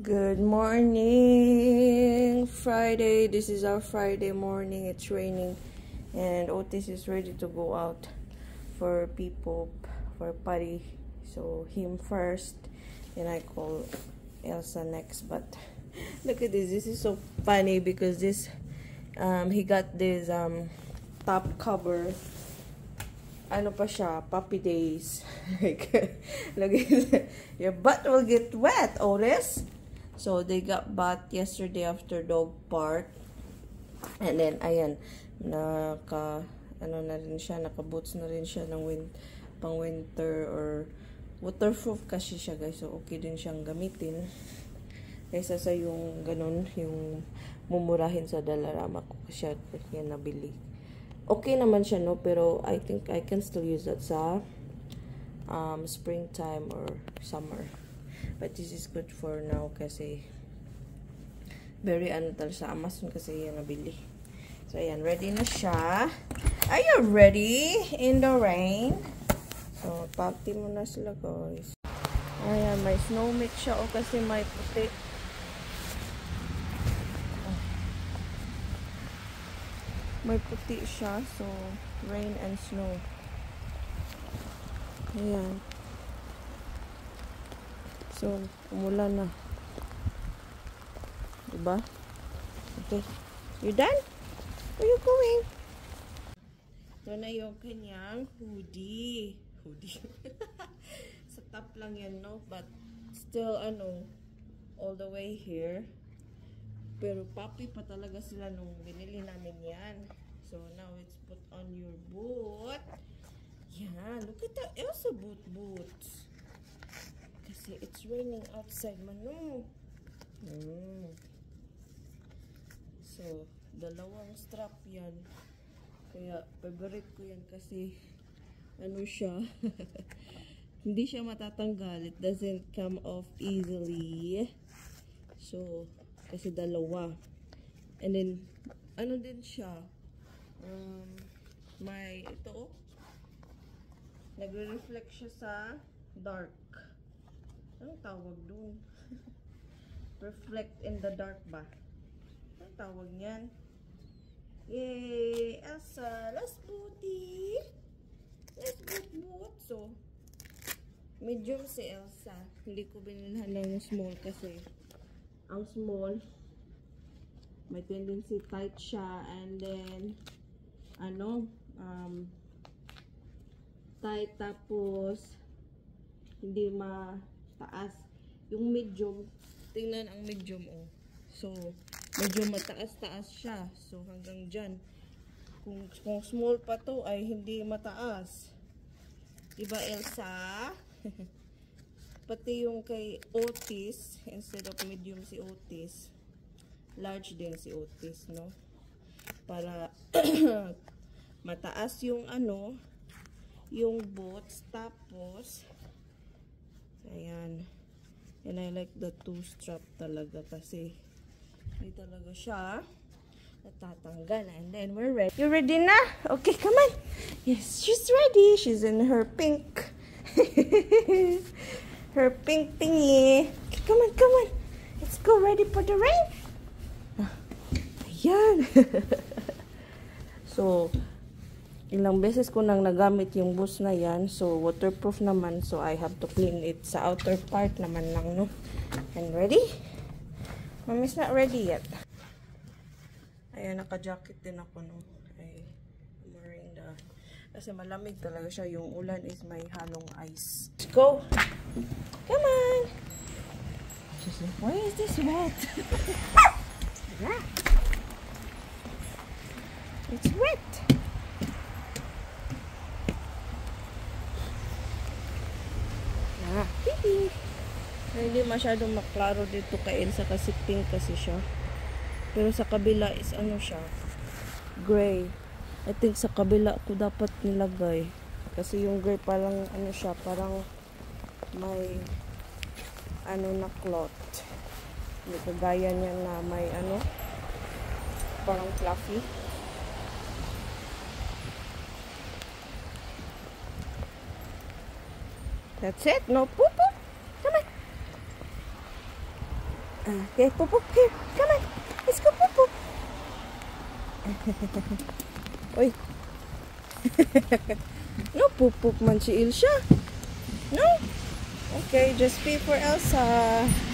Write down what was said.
Good morning, Friday. This is our Friday morning. It's raining and Otis is ready to go out for pee-poop, for potty. So him first and I call Elsa next. But look at this. This is so funny because this he got this top cover. Ano pa siya, puppy days. Like, look at your butt will get wet, Otis. So they got bath yesterday after dog park. And then ayan, naka boots na rin siya ng pang winter or waterproof kasi siya, guys. So okay din siyang gamitin. Kaysa sa yung ganun, yung mumurahin sa Dollarama ko kasi yan nabili. Okay naman siya, no, pero I think I can still use that sa springtime or summer. But this is good for now kasi very sa Amazon kasi yan nabili. So ayan, ready na siya. Are you ready in the rain? So party mo na sila, guys. Ayan, may snow mix siya kasi may puti. May puti siya, so rain and snow. Ayan. So, umulan na. Diba? Okay. You done? Where you going? Ito na yung kanyang hoodie. Sa top lang yan, no? But, still, all the way here. Pero, puppy pa talaga sila nung binili namin yan. So, now it's put on your boot. Yeah, look at the Elsa boots. Kasi it's raining outside, mano. So, dalawang strap yan. Kaya, favorite ko yan kasi, siya. Hindi siya matatanggal. It doesn't come off easily. So, kasi dalawa. And then, din siya. May, ito, nagre-reflect siya sa dark. Anong tawag dun? Reflect in the dark ba? Anong tawag niyan? Yay! Elsa! Last booty! Last boot! So, medium si Elsa. Hindi ko binilhan ng small kasi ang small may tendency tight siya and then tight tapos hindi mataas. Yung medium, tingnan ang medium, oh. So, medyo mataas-taas siya. So, hanggang dyan. Kung small pa to, ay hindi mataas. Diba, Elsa? Pati yung kay Otis, instead of medium si Otis, large din si Otis, no? Para mataas yung yung boots, tapos ayan. And I like the two strap talaga kasi hindi talaga siya natatanggal. And then we're ready. You ready na? Okay, come on. Yes, she's ready. She's in her pink. Her pink thingy. Okay, come on. Let's go. Ready for the rain? Ayan. So, ilang beses ko nang nagamit yung boots na yan. So, waterproof naman. So, I have to clean it sa outer part naman lang, no? And ready? Mommy's not ready yet. Ayan, naka-jacket din ako, no? I'm wearing the... Kasi malamig talaga siya. Yung ulan is may halong ice. Let's go! Come on! She's like, why is this wet? Yeah. It's wet! Hindi masyadong maklaro dito kay Elsa kasi pink kasi siya. Pero sa kabila is siya, gray. I think sa kabila ko dapat nilagay. Kasi yung gray parang siya, parang may na cloth. Hindi kagaya niya na may parang fluffy. That's it. No poop. Come on. Okay, poop poop here. Come on. Let's go poop poop. Uy. No poop poop man si Ilsha. No. Okay, just pee for Elsa.